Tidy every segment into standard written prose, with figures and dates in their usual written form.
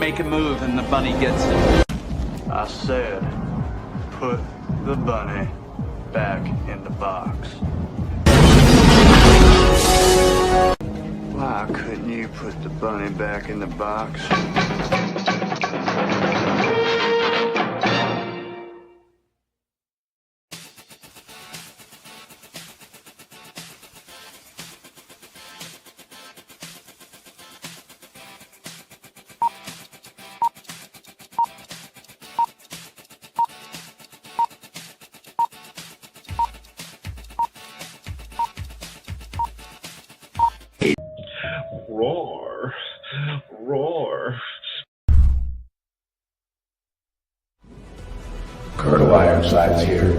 make a move and the bunny gets it. I said, put the bunny back in the box. Why couldn't you put the bunny back in the box? Roar. Roar. Colonel Ironsides here.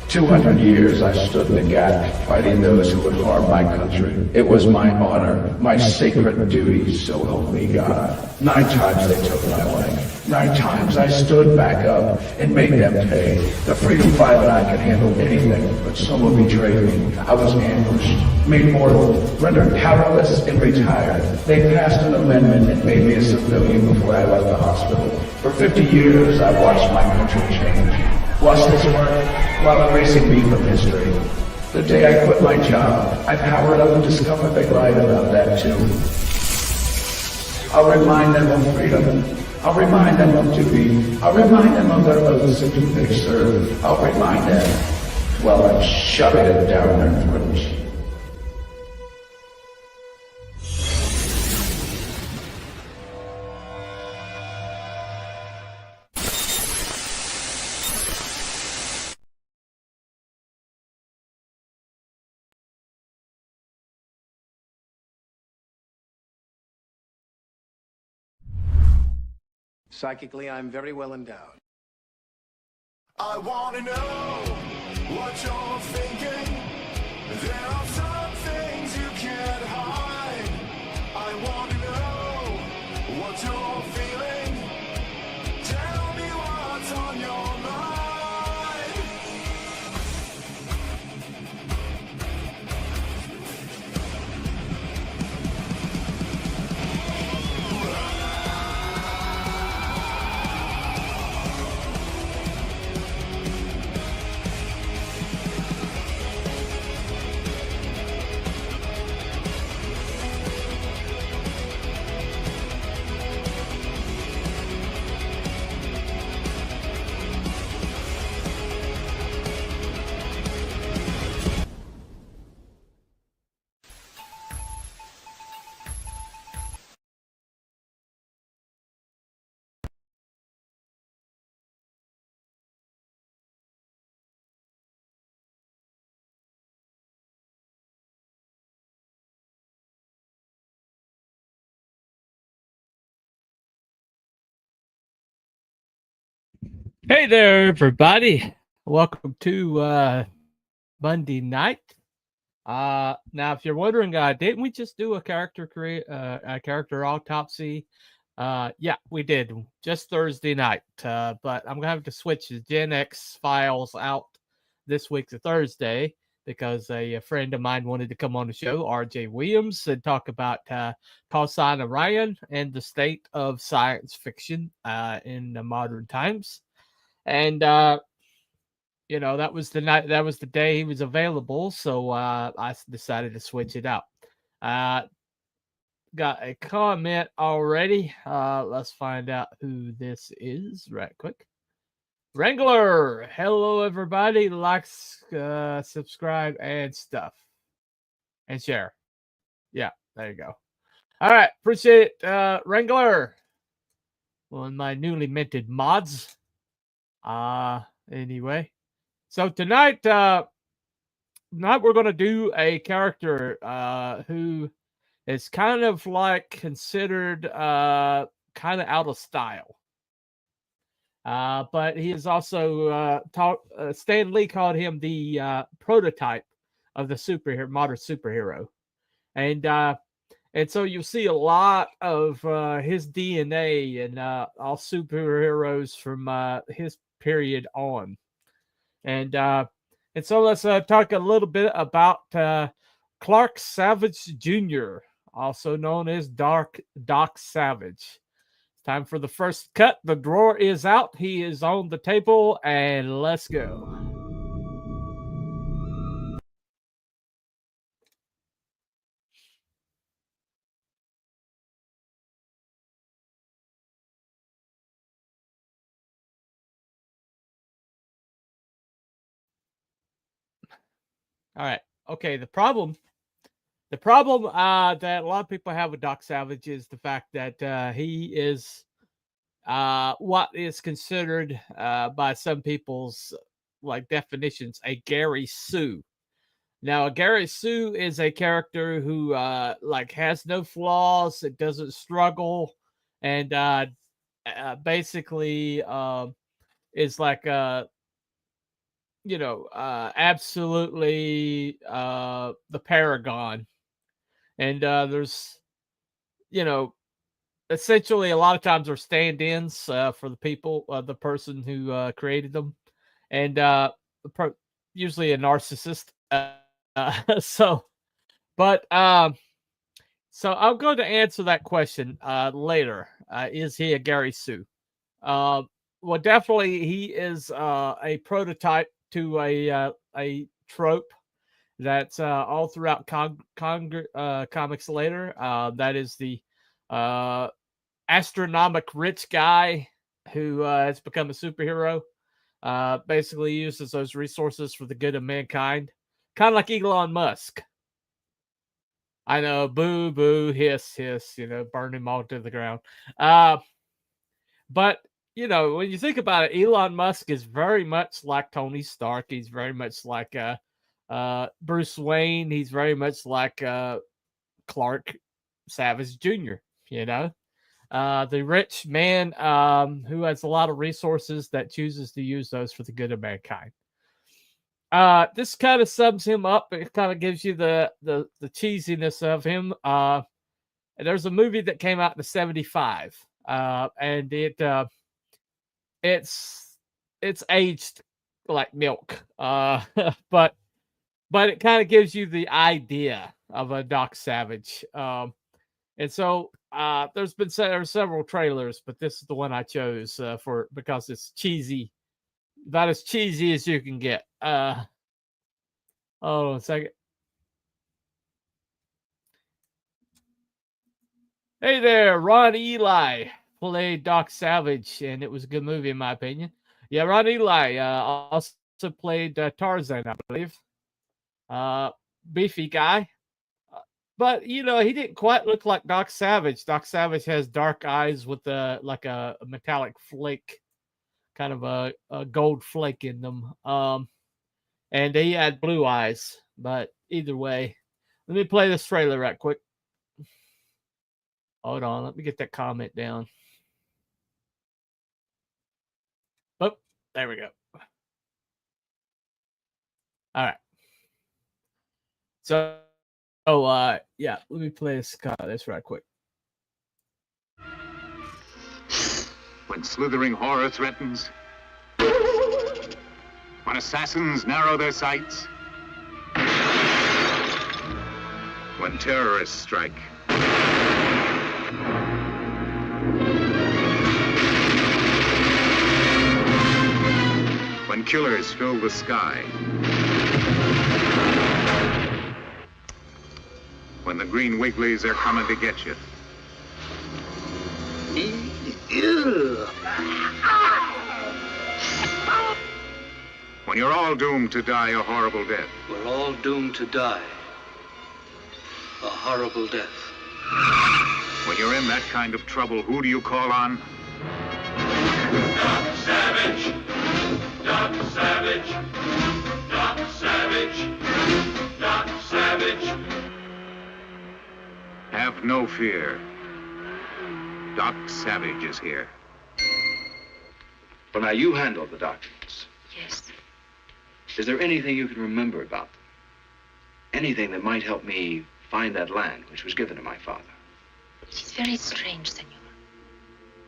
200 years I stood in the gap, fighting those who would harm my country. It was my honor, my sacred duty, so help me God. 9 times they took my life. 9 times I stood back up and made them pay. The freedom fighter and I could handle anything, but someone betrayed me. I was ambushed, made mortal, rendered powerless, and retired. They passed an amendment and made me a civilian before I left the hospital. For 50 years I watched my country change. Watched this work while erasing me from history. The day I quit my job, I powered up and discovered they lied about that too. I'll remind them of freedom. I'll remind them of duty. I'll remind them of their oaths and who they serve. I'll remind them while I'm shoving it down their throats. Psychically, I'm very well endowed. I want to know what you're thinking. There are some things you can't hide. I want to know what you're feeling. Tell me what's on your mind. Hey there, everybody. Welcome to Monday night. Now, if you're wondering, didn't we just do a character autopsy? Yeah, we did just Thursday night. But I'm gonna have to switch the Gen X files out this week to Thursday because a friend of mine wanted to come on the show, RJ Williams, and talk about Paul Orion and the state of science fiction in the modern times. And you know, that was the day he was available, so I decided to switch it out. Got a comment already. Let's find out who this is right quick. Wrangler, hello everybody. Like, subscribe, and stuff, and share. Yeah, there you go. All right, appreciate it, Wrangler. One of my newly minted mods. Anyway, so tonight we're going to do a character who is kind of like considered kind of out of style. But he is also Stan Lee called him the prototype of the modern superhero. And so you'll see a lot of his DNA and all superheroes from his period on. And so let's talk a little bit about Clark Savage Jr., also known as Doc Savage. Time for the first cut. The drawer is out. He is on the table, and let's go. All right. Okay. The problem that a lot of people have with Doc Savage is the fact that he is what is considered by some people's like definitions a Gary Sue. Now, Gary Sue is a character who like has no flaws, it doesn't struggle, and basically is like absolutely the paragon. And there's essentially a lot of times are stand-ins for the people, the person who created them, and usually a narcissist. So, but so I'm going to answer that question later. Is he a Gary Sue? Well, definitely he is a prototype to a trope that's all throughout comics later. That is the astronomic rich guy who has become a superhero. Basically uses those resources for the good of mankind. Kind of like Elon Musk. I know, boo, boo, hiss, hiss, burn him all to the ground. But, when you think about it, Elon Musk is very much like Tony Stark. He's very much like Bruce Wayne. He's very much like Clark Savage Jr., the rich man who has a lot of resources that chooses to use those for the good of mankind. This kind of sums him up. It kind of gives you the cheesiness of him. There's a movie that came out in '75, and it's aged like milk. But it kind of gives you the idea of a Doc Savage. And so there's been several trailers, but this is the one I chose because it's cheesy. About as cheesy as you can get. Hold on a second. Hey there, Ron Eli played Doc Savage, and it was a good movie in my opinion. Yeah, Ron Eli also played Tarzan, I believe. Beefy guy. But, he didn't quite look like Doc Savage. Doc Savage has dark eyes with like a metallic flake. Kind of a gold flake in them. And he had blue eyes. But either way, let me play this trailer right quick. Hold on, let me get that comment down. Oh, there we go. All right. So, yeah, let me play this right quick. When slithering horror threatens, when assassins narrow their sights, when terrorists strike, when killers fill the sky, when the green wigglies are coming to get you. When you're all doomed to die a horrible death. We're all doomed to die a horrible death. When you're in that kind of trouble, who do you call on? Doc Savage! Doc Savage! Doc Savage! Doc Savage! Have no fear. Doc Savage is here. Well, now, you handle the documents. Yes. Is there anything you can remember about them? Anything that might help me find that land which was given to my father? It is very strange, senor.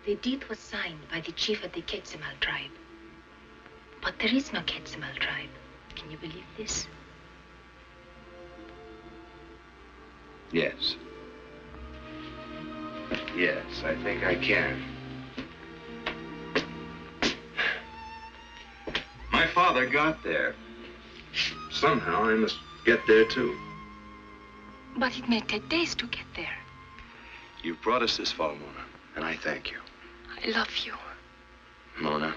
The deed was signed by the chief of the Quetzal tribe. But there is no Quetzal tribe. Can you believe this? Yes. Yes, I think I can. father got there. Somehow I must get there too. But it may take days to get there. You've brought us this far, Mona, and I thank you. I love you. Mona,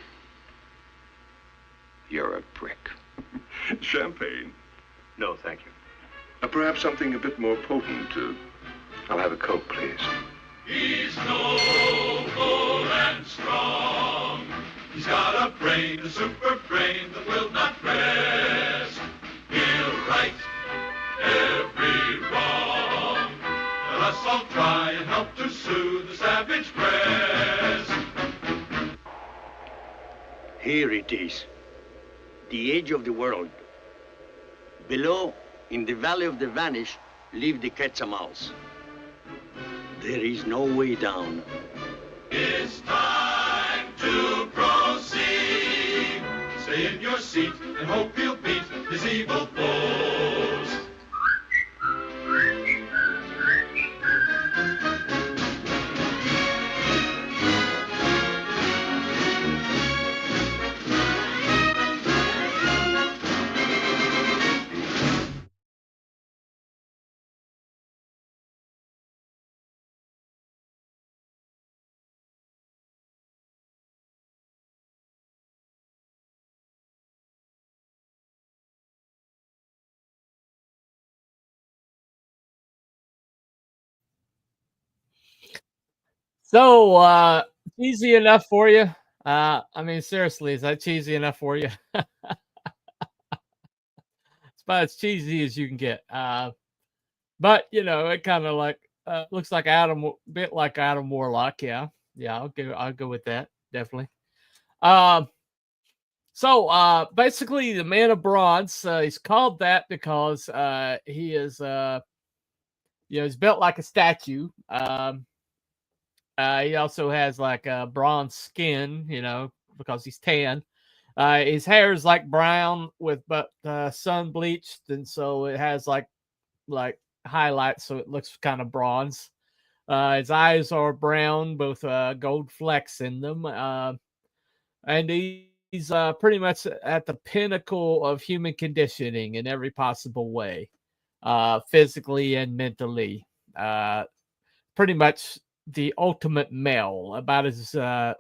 you're a brick. Champagne. No, thank you. Perhaps something a bit more potent. I'll have a Coke, please. He's noble and strong. He's got a brain, a super brain that will not rest. He'll right every wrong. Let us all try and help to soothe the savage breast. Here it is, the edge of the world. Below, in the valley of the Vanish, live the Quetzalmals. There is no way down. It's time to proceed. Stay in your seat and hope you'll beat his evil foes. So, cheesy enough for you? I mean, seriously, is that cheesy enough for you? It's about as cheesy as you can get. But you know, it kind of like looks like bit like Adam Warlock. Yeah, I'll go with that definitely. So basically, the Man of Bronze. He's called that because he is he's built like a statue. He also has like a bronze skin, because he's tan. His hair is like brown but sun bleached, and so it has like highlights, so it looks kind of bronze. His eyes are brown, both gold flecks in them, and he's pretty much at the pinnacle of human conditioning in every possible way, physically and mentally. Pretty much the ultimate male, about as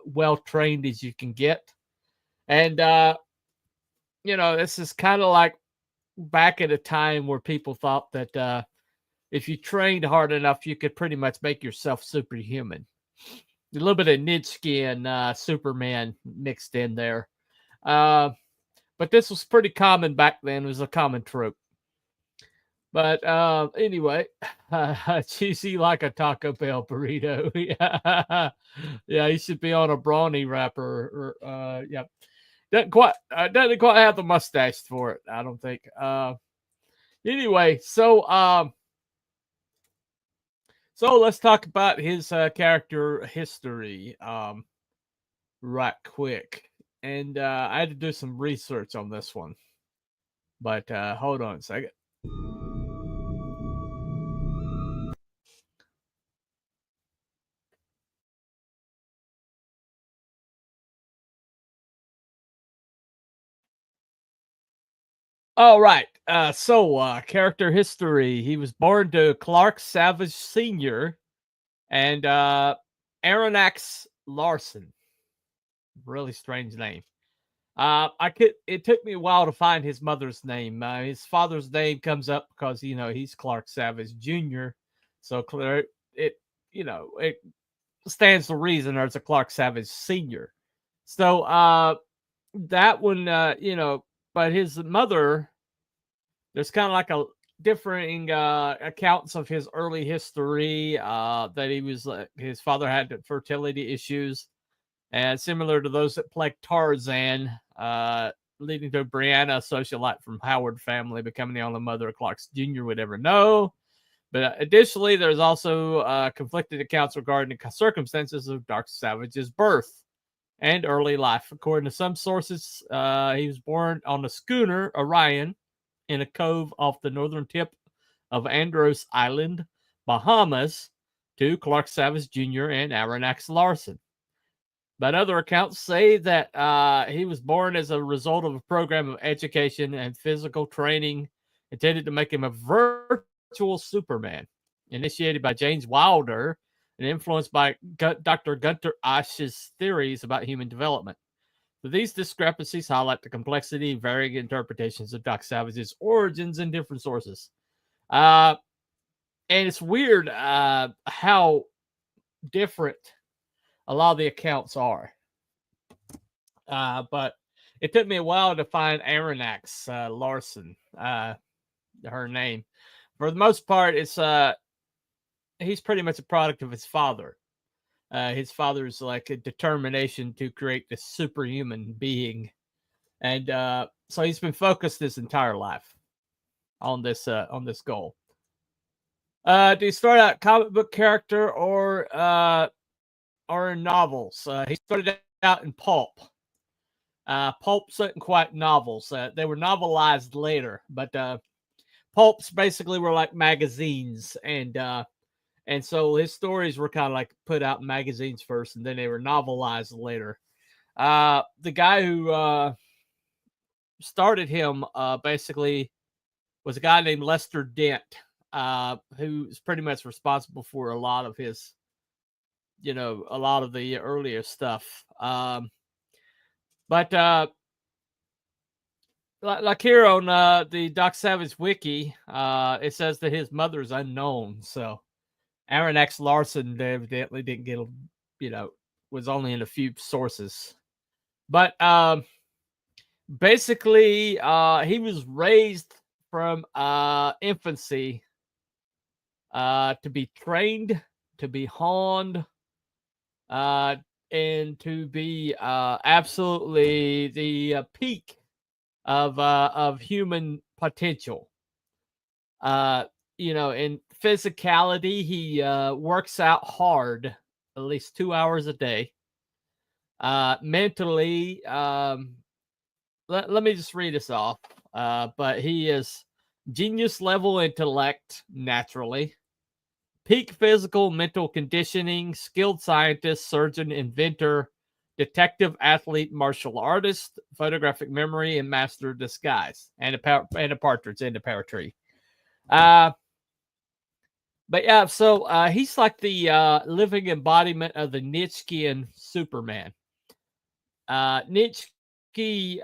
well trained as you can get. And this is kind of like back at a time where people thought that if you trained hard enough, you could pretty much make yourself superhuman. A little bit of Nitsky and Superman mixed in there. But this was pretty common back then. It was a common trope. But anyway, cheesy like a Taco Bell burrito. Yeah, he should be on a brawny wrapper. Yeah, doesn't quite have the mustache for it, I don't think. Anyway, so let's talk about his character history right quick. And I had to do some research on this one, but hold on a second. All right. Character history. He was born to Clark Savage Sr. and Aronnax Larson. Really strange name. It took me a while to find his mother's name. His father's name comes up because he's Clark Savage Jr. So it stands to reason there's a Clark Savage Sr. So that one, but his mother, there's kind of like a differing accounts of his early history, that he was his father had fertility issues, and similar to those that plagued Tarzan, leading to Brianna, a socialite from Howard family, becoming the only mother Clark Jr. would ever know. But additionally, there's also conflicted accounts regarding the circumstances of Dark Savage's birth and early life. According to some sources, he was born on the schooner Orion in a cove off the northern tip of Andros Island, Bahamas, to Clark Savage Jr. and Aronnax Larson. But other accounts say that he was born as a result of a program of education and physical training intended to make him a virtual Superman, initiated by James Wilder and influenced by Dr. Gunter Asch's theories about human development. So these discrepancies highlight the complexity and varying interpretations of Doc Savage's origins in different sources. And it's weird how different a lot of the accounts are. But it took me a while to find Aronnax Larson, her name. For the most part, it's he's pretty much a product of his father. His father's like a determination to create this superhuman being, and so he's been focused his entire life on this goal. Do you start out comic book character or in novels? He started out in pulp. Pulps weren't quite novels. They were novelized later, but pulps basically were like magazines, and so his stories were kind of like put out in magazines first, and then they were novelized later. The guy who started him basically was a guy named Lester Dent, who's pretty much responsible for a lot of his, a lot of the earlier stuff. But like here on the Doc Savage wiki, it says that his mother is unknown. So Aronnax Larson evidently didn't get, was only in a few sources. But basically, he was raised from infancy to be trained, to be honed, and to be absolutely the peak of human potential. In physicality, he works out hard, at least 2 hours a day. Mentally, let me just read this off. But he is genius level intellect naturally. Peak physical, mental conditioning, skilled scientist, surgeon, inventor, detective, athlete, martial artist, photographic memory, and master of disguise, and a partridge in the pear tree. But yeah, so he's like the living embodiment of the Nietzschean Superman. Nietzsche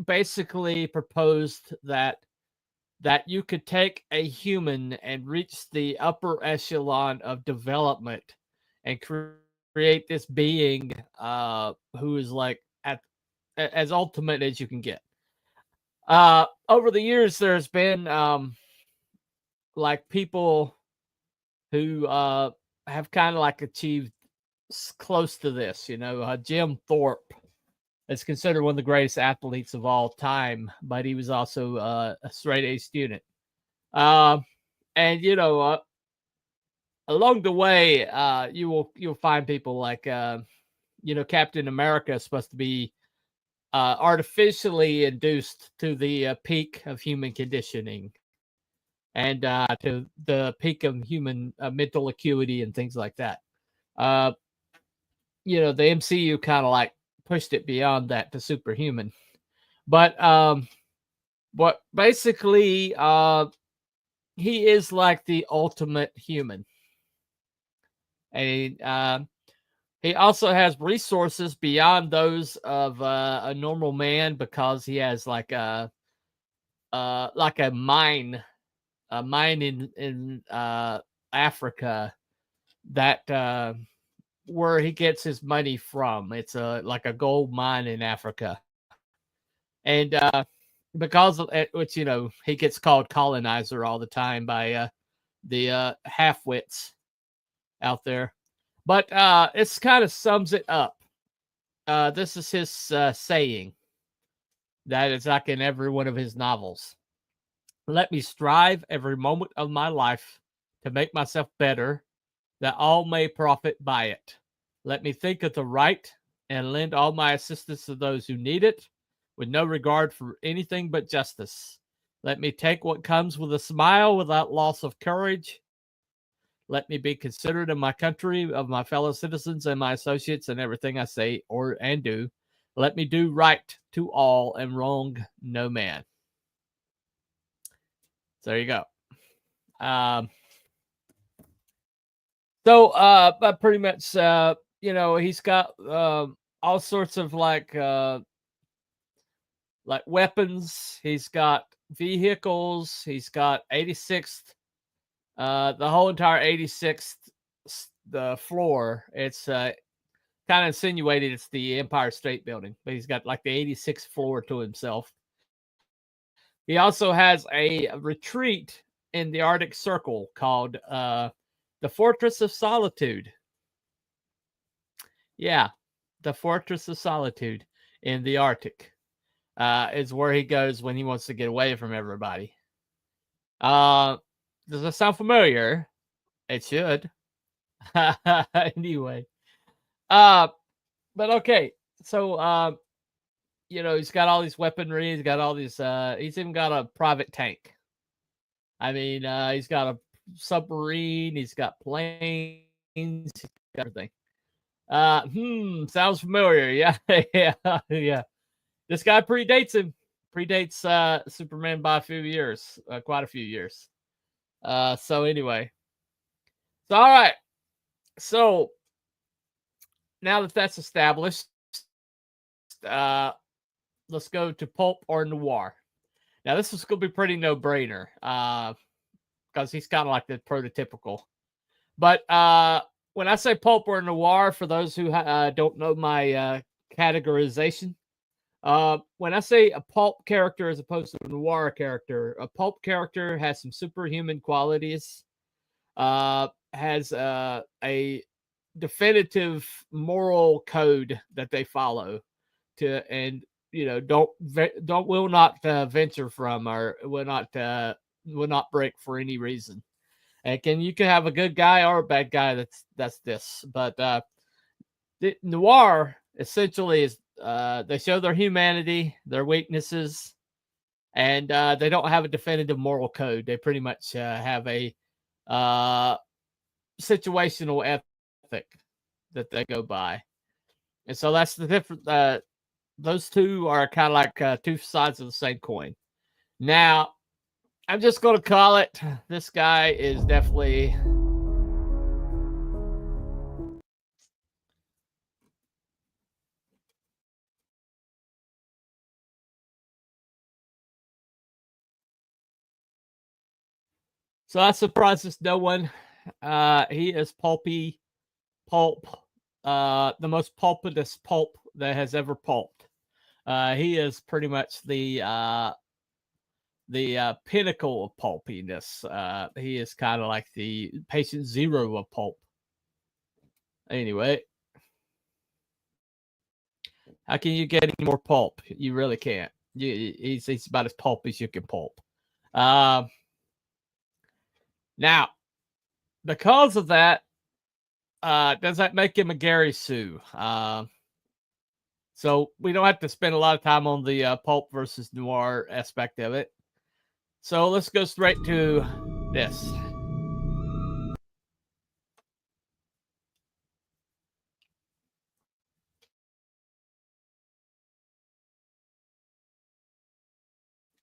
basically proposed that you could take a human and reach the upper echelon of development and create this being who is like as ultimate as you can get. Over the years, there's been like people who have kind of like achieved close to this. Jim Thorpe is considered one of the greatest athletes of all time, but he was also a straight A student. And along the way, you'll find people like Captain America is supposed to be artificially induced to the peak of human conditioning and to the peak of human mental acuity and things like that. The MCU kind of like pushed it beyond that to superhuman, but basically he is like the ultimate human, and he also has resources beyond those of a normal man because he has like a mine in Africa that where he gets his money from. It's like a gold mine in Africa, and because of it, which he gets called colonizer all the time by the half-wits out there. But it's kind of sums it up. This is his saying that is like in every one of his novels. Let me strive every moment of my life to make myself better, that all may profit by it. Let me think of the right and lend all my assistance to those who need it, with no regard for anything but justice. Let me take what comes with a smile without loss of courage. Let me be considerate of my country, of my fellow citizens and my associates, and everything I say and do. Let me do right to all and wrong no man. So there you go. But pretty much, he's got all sorts of like weapons. He's got vehicles. He's got 86th, the whole entire 86th the floor. It's kind of insinuated it's the Empire State Building, but he's got like the 86th floor to himself. He also has a retreat in the Arctic Circle called the Fortress of Solitude. Yeah, the Fortress of Solitude in the Arctic is where he goes when he wants to get away from everybody. Does that sound familiar? It should. Anyway. But okay. So, he's got all these weaponry. He's got all these, he's even got a private tank. I mean, he's got a submarine. He's got planes. He's got everything. Sounds familiar. Yeah. Yeah. This guy predates him. Predates Superman by a few years. Quite a few years. So anyway. So, all right. So, now that that's established, let's go to pulp or noir. Now, this is going to be pretty no-brainer because he's kind of like the prototypical. But when I say pulp or noir, for those who don't know my categorization, when I say a pulp character as opposed to a noir character, a pulp character has some superhuman qualities, has a definitive moral code that they follow and will not venture from or will not break for any reason. And you can have a good guy or a bad guy. That's this. But the noir essentially is they show their humanity, their weaknesses, and they don't have a definitive moral code. They pretty much have a situational ethic that they go by. And so that's the difference. Those two are kind of like two sides of the same coin. Now, I'm just going to call it, this guy is definitely... So that surprises no one. He is pulp, the most pulpitous pulp that has ever pulped. He is pretty much the pinnacle of pulpiness. He is kind of like the patient zero of pulp. Anyway, how can you get any more pulp? You really can't. He's about as pulp as you can pulp. Now, because of that, does that make him a Gary Sue? So we don't have to spend a lot of time on the pulp versus noir aspect of it. So let's go straight to this.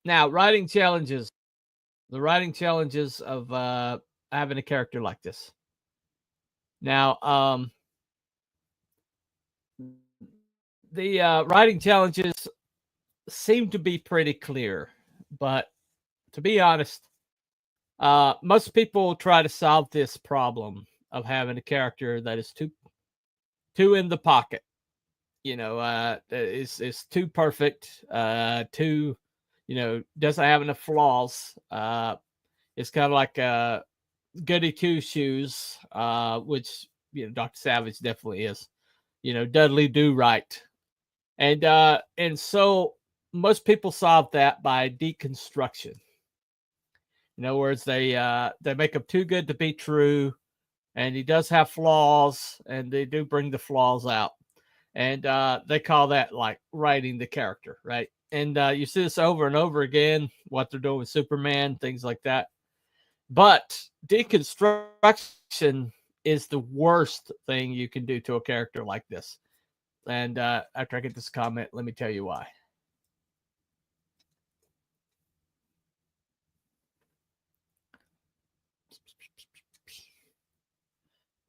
Now, writing challenges. The writing challenges of having a character like this. Now, the writing challenges seem to be pretty clear, but to be honest, most people try to solve this problem of having a character that is too in the pocket. Is too perfect, too, doesn't have enough flaws. It's kind of like goody two shoes, which Dr. Savage definitely is. Dudley Do Right, and so most people solve that by deconstruction. In other words, they make him too good to be true, and he does have flaws, and they do bring the flaws out, and they call that like writing the character, right? And you see this over and over again, what they're doing with Superman, things like that. But deconstruction is the worst thing you can do to a character like this. And after I get this comment, let me tell you why.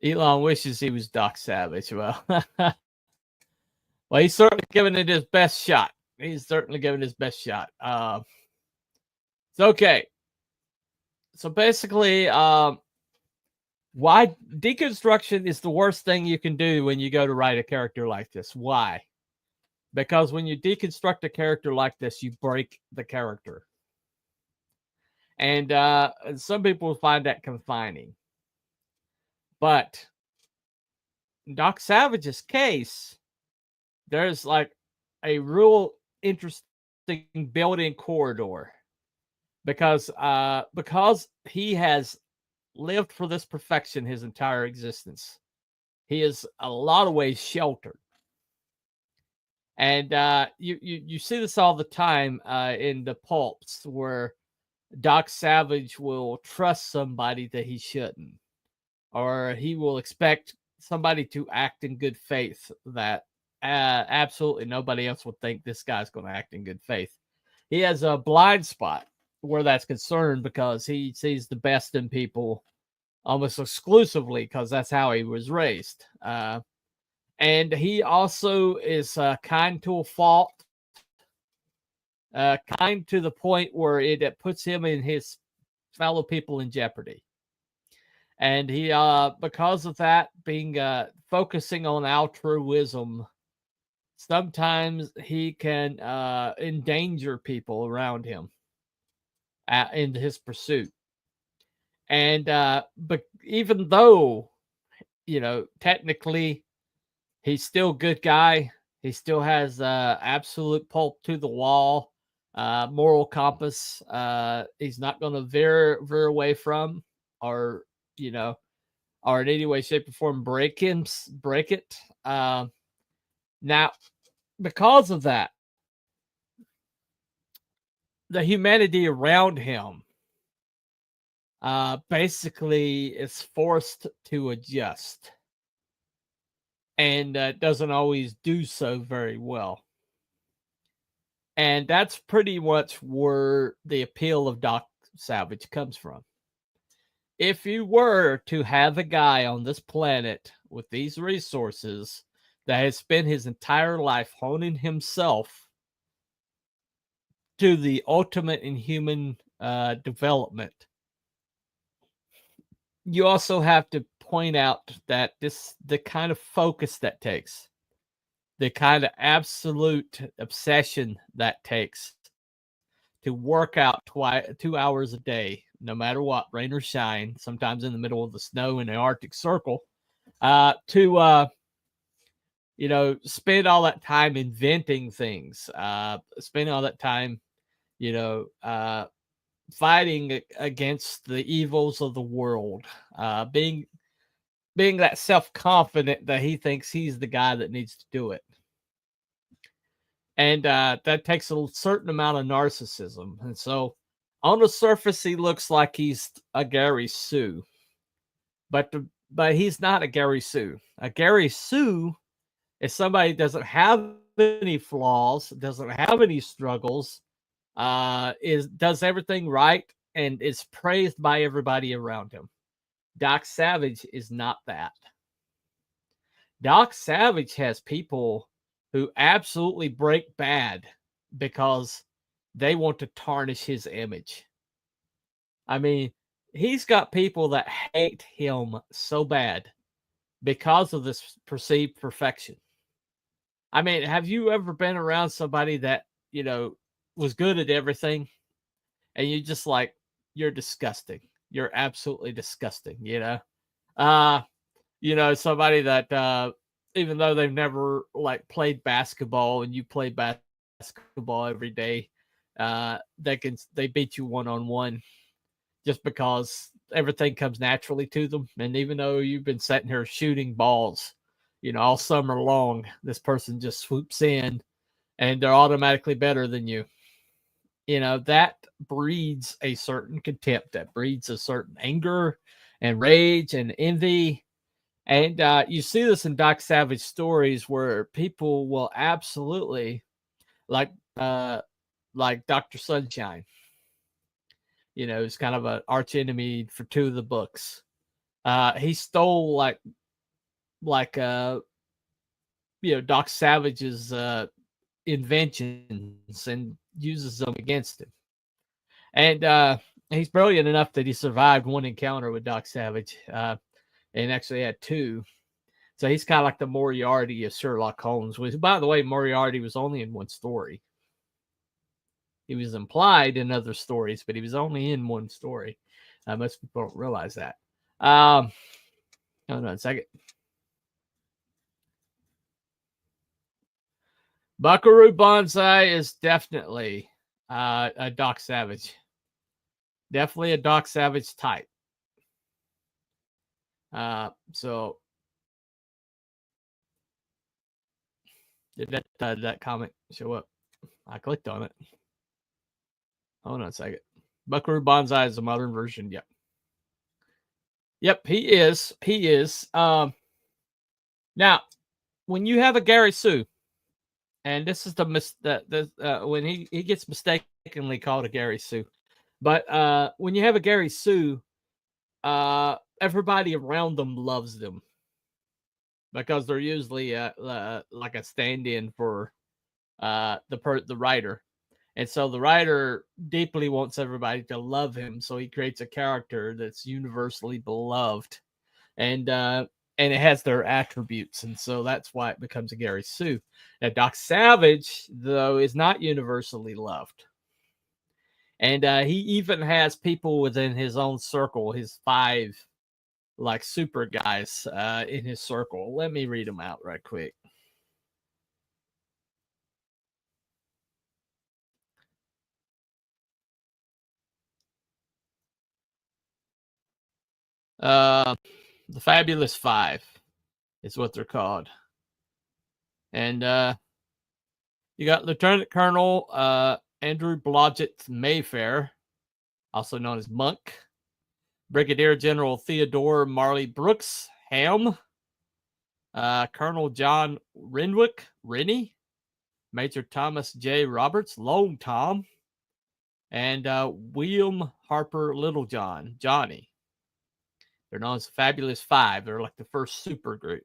Elon wishes he was Doc Savage. Well, well, he's certainly giving it his best shot. He's certainly giving his best shot. It's okay. So basically, why deconstruction is the worst thing you can do when you go to write a character like this. Why? Because when you deconstruct a character like this, you break the character. And some people find that confining. But in Doc Savage's case, there's like a real interesting built-in corridor. Because he has lived for this perfection his entire existence. He is a lot of ways sheltered. And you see this all the time in the pulps where Doc Savage will trust somebody that he shouldn't, or he will expect somebody to act in good faith that absolutely nobody else would think this guy's going to act in good faith. He has a blind spot where that's concerned because he sees the best in people almost exclusively because that's how he was raised. And he also is kind to a fault, kind to the point where it puts him and his fellow people in jeopardy. And he, because of that, being focusing on altruism, sometimes he can endanger people around him in his pursuit. And but even though, technically he's still a good guy, he still has absolute pulp to the wall, moral compass. He's not going to veer away from, or or in any way, shape, or form break it. Now, because of that, the humanity around him basically is forced to adjust, and doesn't always do so very well. And that's pretty much where the appeal of Doc Savage comes from. If you were to have a guy on this planet with these resources that has spent his entire life honing himself to the ultimate in human development, you also have to point out that the kind of focus that takes, the kind of absolute obsession that takes to work out 2 hours a day, no matter what, rain or shine, sometimes in the middle of the snow in the Arctic Circle, to spend all that time inventing things, spend all that time, fighting against the evils of the world, being that self-confident that he thinks he's the guy that needs to do it. And that takes a certain amount of narcissism. And so on the surface, he looks like he's a Gary Sue, but he's not a Gary Sue. A Gary Sue is somebody who doesn't have any flaws, doesn't have any struggles, does everything right, and is praised by everybody around him. Doc Savage is not that. Doc Savage has people who absolutely break bad because they want to tarnish his image. I mean, he's got people that hate him so bad because of this perceived perfection. I mean, have you ever been around somebody that, was good at everything, and you just like, you're disgusting. You're absolutely disgusting, somebody that, even though they've never like played basketball and you play basketball every day, they beat you one-on-one just because everything comes naturally to them. And even though you've been sitting here shooting balls, all summer long, this person just swoops in and they're automatically better than you. that breeds a certain contempt, that breeds a certain anger and rage and envy. And you see this in Doc Savage stories where people will absolutely, like Dr. Sunshine, is kind of an arch enemy for 2 of the books. He stole Doc Savage's inventions and uses them against him. And he's brilliant enough that he survived one encounter with Doc Savage, and actually had 2. So he's kind of like the Moriarty of Sherlock Holmes. Which, by the way, Moriarty was only in one story. He was implied in other stories, but he was only in one story. Most people don't realize that. Hold on a second. Buckaroo Banzai is definitely a Doc Savage. Definitely a Doc Savage type. So did that comment show up? I clicked on it. Hold on a second. Buckaroo Banzai is a modern version. Yep. Yep, he is. He is. Now, when you have a Gary Sue, and this is when he gets mistakenly called a Gary Sue, but when you have a Gary Sue, everybody around them loves them because they're usually like a stand-in for the writer. And so the writer deeply wants everybody to love him, so he creates a character that's universally beloved, and it has their attributes, and so that's why it becomes a Gary Sue. Now, Doc Savage, though, is not universally loved, and he even has people within his own circle, his 5 super guys in his circle. Let me read them out right quick. The Fabulous 5 is what they're called. And you got Lieutenant Colonel Andrew Blodgett Mayfair, also known as Monk. Brigadier General Theodore Marley Brooks Ham. Colonel John Rennie. Major Thomas J. Roberts, Long Tom. And William Harper Littlejohn, Johnny. They're known as the Fabulous 5. They're like the first super group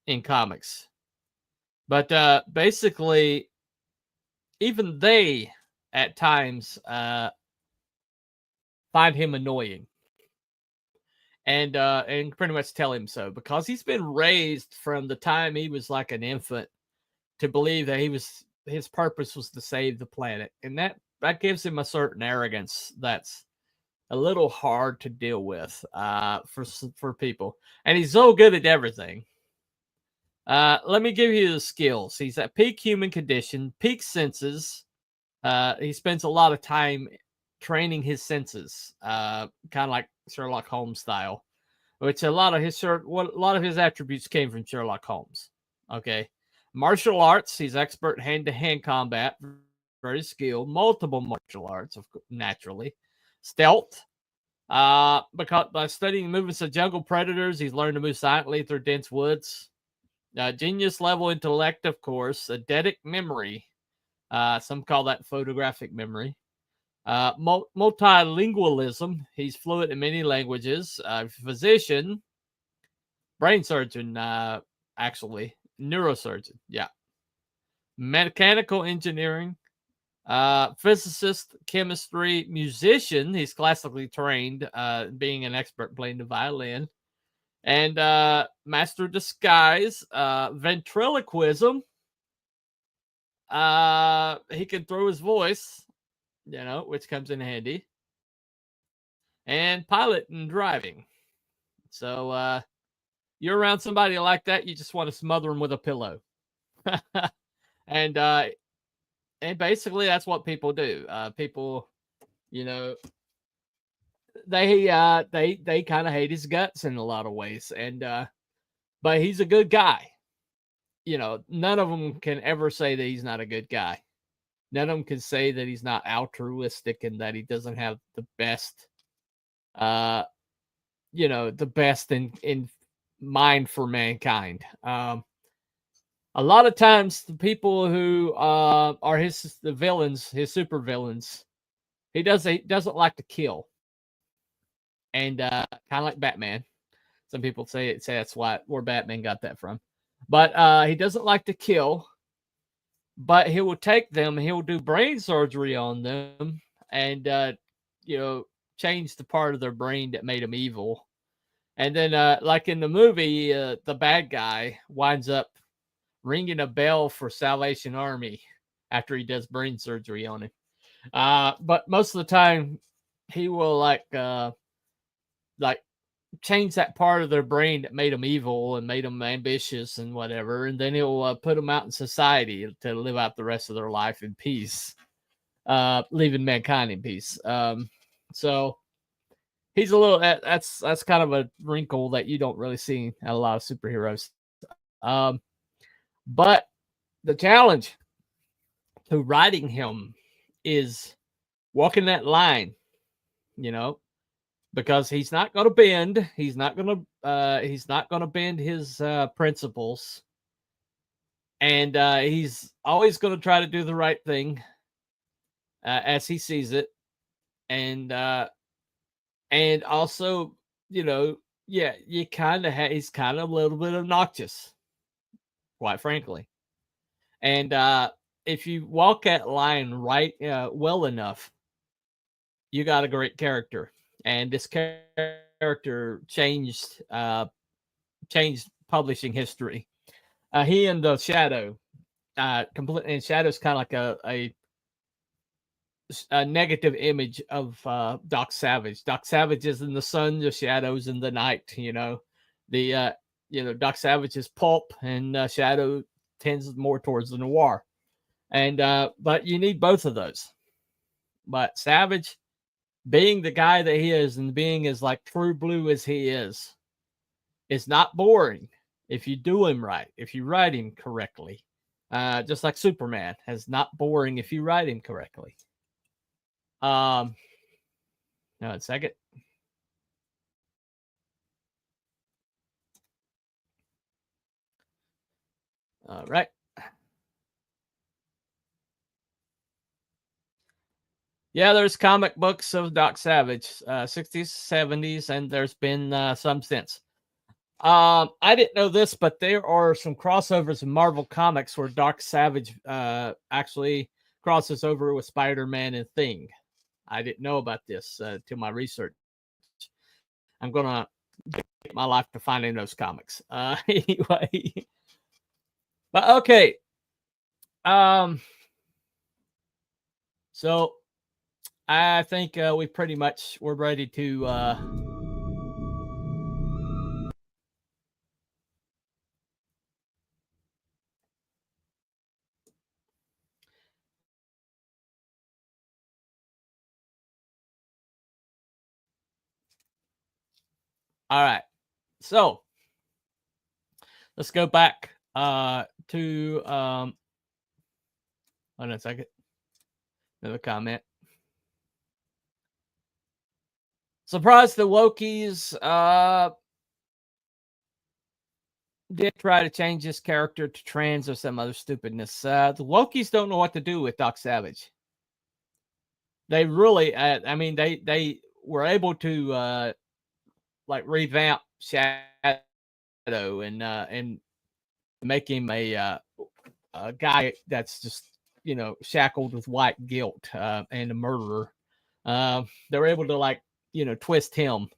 in comics. But basically, even they, at times, find him annoying. And pretty much tell him so. Because he's been raised from the time he was like an infant to believe that his purpose was to save the planet. And that gives him a certain arrogance that's a little hard to deal with for people. And he's so good at everything. Let me give you the skills. He's at peak human condition, peak senses. He spends a lot of time training his senses, kind of like Sherlock Holmes style, which a lot of his attributes came from Sherlock Holmes. Okay. Martial arts. He's expert hand-to-hand combat, very skilled, multiple martial arts, naturally. Stealth, because by studying movements of jungle predators, he's learned to move silently through dense woods. Genius level intellect, of course. Eidetic memory, some call that photographic memory. Multilingualism, he's fluent in many languages. Physician, brain surgeon, actually, neurosurgeon, yeah. Mechanical engineering. Physicist, chemistry, musician. He's classically trained, being an expert playing the violin. And master disguise, ventriloquism. He can throw his voice, which comes in handy. And pilot and driving. So you're around somebody like that, you just want to smother them with a pillow. And basically, that's what people do. People, they kind of hate his guts in a lot of ways, but he's a good guy. None of them can ever say that he's not a good guy. None of them can say that he's not altruistic and that he doesn't have the best, the best in mind for mankind. A lot of times, the people who are the villains, his super villains, he doesn't like to kill, and kind of like Batman. Some people say that's where Batman got that from, but he doesn't like to kill. But he will take them, he will do brain surgery on them, and change the part of their brain that made them evil. And then, like in the movie, the bad guy winds up ringing a bell for Salvation Army after he does brain surgery on him. But most of the time, he will like change that part of their brain that made them evil and made them ambitious and whatever, and then he'll put them out in society to live out the rest of their life in peace, leaving mankind in peace. So he's a little that's kind of a wrinkle that you don't really see in a lot of superheroes. But the challenge to writing him is walking that line, because he's not going to bend. He's not going to bend his principles, and he's always going to try to do the right thing as he sees it, and also, he's kind of a little bit obnoxious, quite frankly. And if you walk that line right well enough, you got a great character. And this character changed publishing history. He and the Shadow, completely. And Shadow's kind of like a negative image of Doc Savage. Doc Savage is in the sun, the Shadow's in the night. Doc Savage is pulp, and Shadow tends more towards the noir. And but you need both of those. But Savage, being the guy that he is and being as like true blue as he is not boring if you do him right, if you write him correctly. Just like Superman is not boring if you write him correctly. No, a second. All right. Yeah, there's comic books of Doc Savage, 60s, 70s, and there's been some since. I didn't know this, but there are some crossovers in Marvel Comics where Doc Savage actually crosses over with Spider-Man and Thing. I didn't know about this till my research. I'm going to dedicate my life to finding those comics. Anyway. But okay. So I think we're ready to all right. So let's go back to hold on a second. Another comment. Surprised the Wokies did try to change his character to trans or some other stupidness. The Wokies don't know what to do with Doc Savage. They really, they were able to revamp Shadow and make him a guy that's just shackled with white guilt and a murderer. They were able to twist him,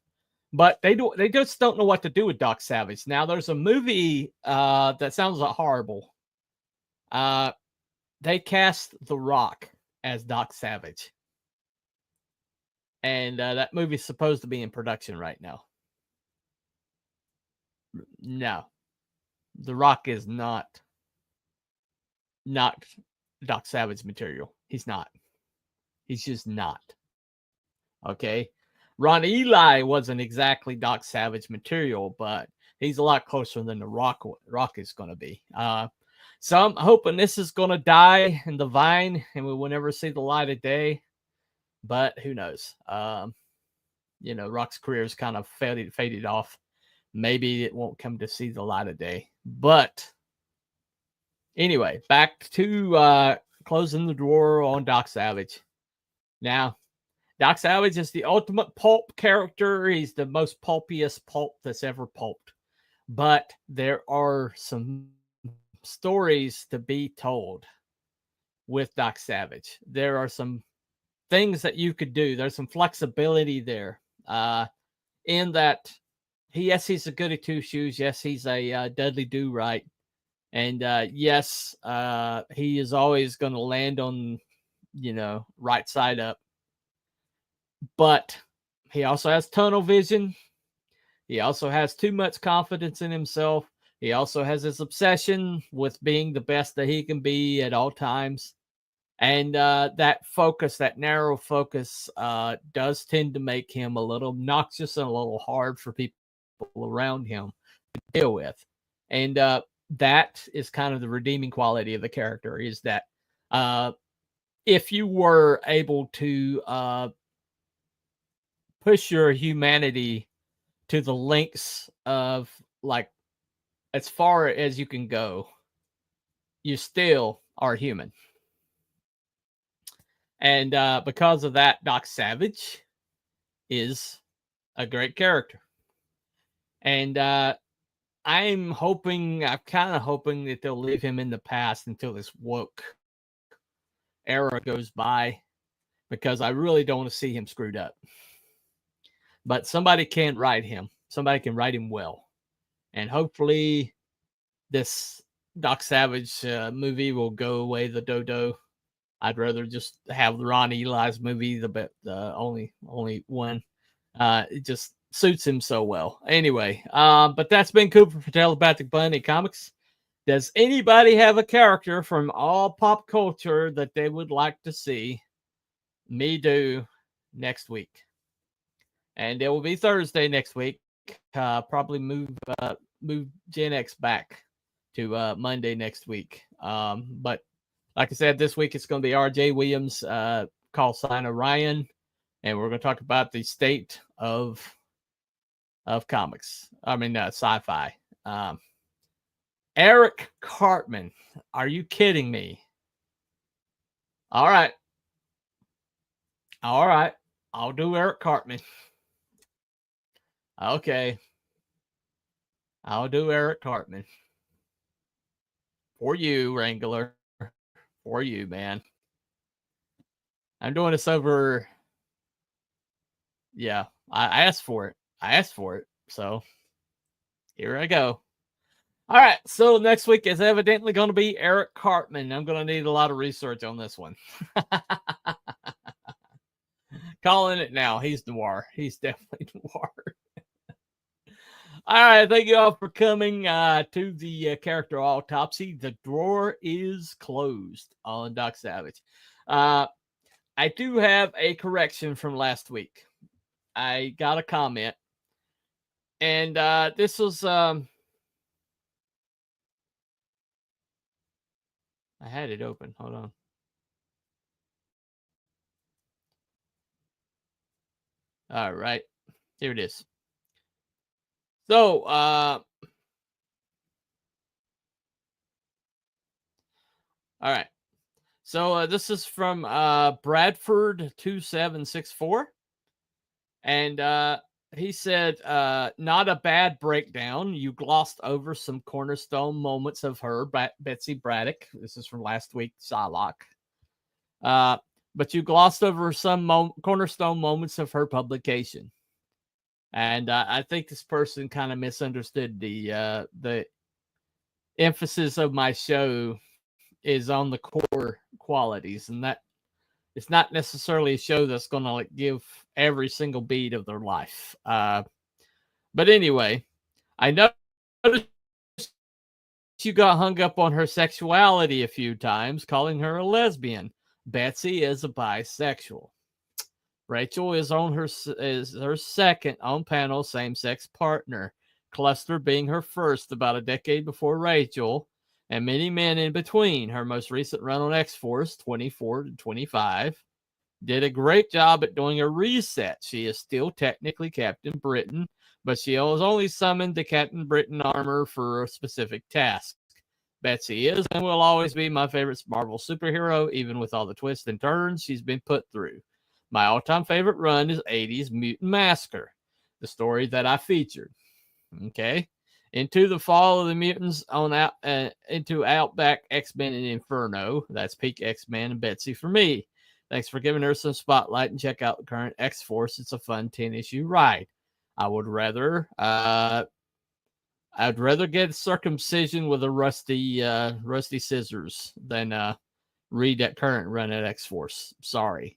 but they just don't know what to do with Doc Savage. Now there's a movie that sounds horrible. They cast The Rock as Doc Savage, and that movie's supposed to be in production right now. No, The Rock is not Doc Savage material. He's not. He's just not. Okay. Ron Eli wasn't exactly Doc Savage material, but he's a lot closer than The Rock is going to be. So I'm hoping this is going to die in the vine and we will never see the light of day. But who knows? Rock's career is kind of faded off. Maybe it won't come to see the light of day. But anyway, back to closing the drawer on Doc Savage. Now, Doc Savage is the ultimate pulp character. He's the most pulpiest pulp that's ever pulped. But there are some stories to be told with Doc Savage. There are some things that you could do. There's some flexibility there. In that, yes, he's a goody two shoes. Yes, he's a Dudley Do Right. And yes, he is always going to land on, right side up. But he also has tunnel vision. He also has too much confidence in himself. He also has his obsession with being the best that he can be at all times. And that focus, that narrow focus, does tend to make him a little obnoxious and a little hard for people around him to deal with. And that is kind of the redeeming quality of the character, is that if you were able to push your humanity to the lengths of, like, as far as you can go, you still are human. And because of that, Doc Savage is a great character. And I'm kind of hoping that they'll leave him in the past until this woke era goes by, because I really don't want to see him screwed up. But somebody can write him. Somebody can write him well. And hopefully this Doc Savage movie will go away the dodo. I'd rather just have the Ron Eli's movie, the only one. It just suits him so well. Anyway, but that's been Cooper for Telepathic Bunny Comics. Does anybody have a character from all pop culture that they would like to see me do next week? And it will be Thursday next week. Probably move Gen X back to Monday next week. But like I said, this week it's going to be R.J. Williams, call sign Orion, and we're going to talk about the state of comics. Sci-fi. Eric Cartman, are you kidding me? All right, I'll do Eric Cartman. Okay, I'll do Eric Cartman for you, Wrangler. For you, man. I'm doing this over. Yeah, I asked for it. So here I go. All right. So next week is evidently going to be Eric Cartman. I'm going to need a lot of research on this one. Calling it now. He's noir. He's definitely noir. All right, thank you all for coming to the character autopsy. The drawer is closed on Doc Savage. I do have a correction from last week. I got a comment, and this was I had it open. Hold on. All right, here it is. So, all right. So this is from Bradford2764. And he said, not a bad breakdown. You glossed over some cornerstone moments of her, Betsy Braddock. This is from last week, Psylocke. But you glossed over some cornerstone moments of her publication. And I think this person kind of misunderstood the emphasis of my show is on the core qualities, and that it's not necessarily a show that's going to give every single beat of their life. But anyway, I noticed you got hung up on her sexuality a few times, calling her a lesbian. Betsy is a bisexual. Rachel is her second on-panel same-sex partner. Cluster being her first about a decade before Rachel. and many men in between. Her most recent run on X-Force, 24 to 25, did a great job at doing a reset. She is still technically Captain Britain, but she was only summoned to Captain Britain armor for a specific task. Betsy is and will always be my favorite Marvel superhero, even with all the twists and turns she's been put through. My all-time favorite run is 80s Mutant Massacre, the story that I featured. Okay. Into the Fall of the Mutants into Outback, X-Men and Inferno. That's peak X-Men and Betsy for me. Thanks for giving her some spotlight, and check out the current X-Force. It's a fun 10-issue ride. I'd rather get circumcision with a rusty scissors than read that current run at X-Force. Sorry.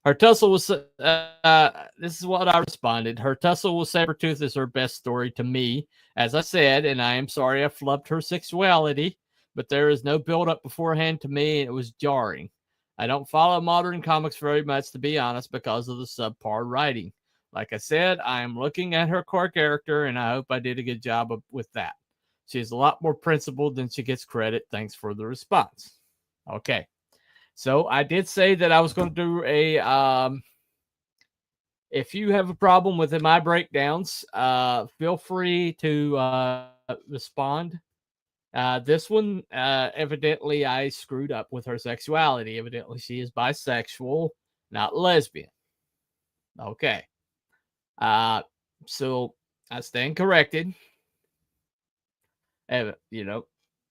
Her tussle was, this is what I responded. Her tussle with Sabretooth is her best story to me. As I said, and I am sorry I flubbed her sexuality, but there is no build-up beforehand to me, and it was jarring. I don't follow modern comics very much, to be honest, because of the subpar writing. Like I said, I am looking at her core character, and I hope I did a good job with that. She's a lot more principled than she gets credit. Thanks for the response. Okay. So I did say that I was going to do a, if you have a problem with my breakdowns, feel free to respond. This one, evidently I screwed up with her sexuality. Evidently she is bisexual, not lesbian. Okay. So I stand corrected. Like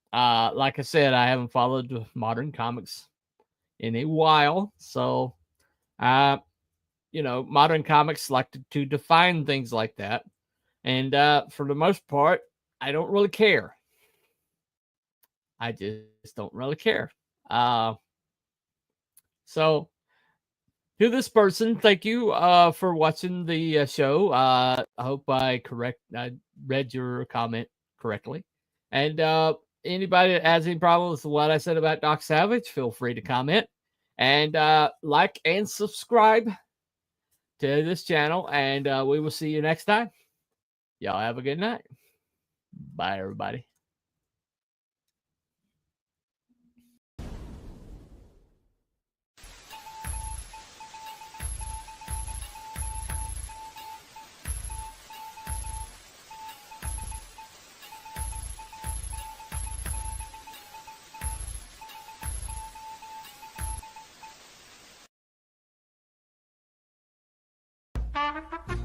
I said, I haven't followed modern comics in a while. So, modern comics like to define things like that. And for the most part, I don't really care. I just don't really care. So, to this person, thank you for watching the show. I hope I read your comment correctly. And anybody that has any problems with what I said about Doc Savage, feel free to comment. And like and subscribe to this channel. And we will see you next time. Y'all have a good night. Bye, everybody. Thank you.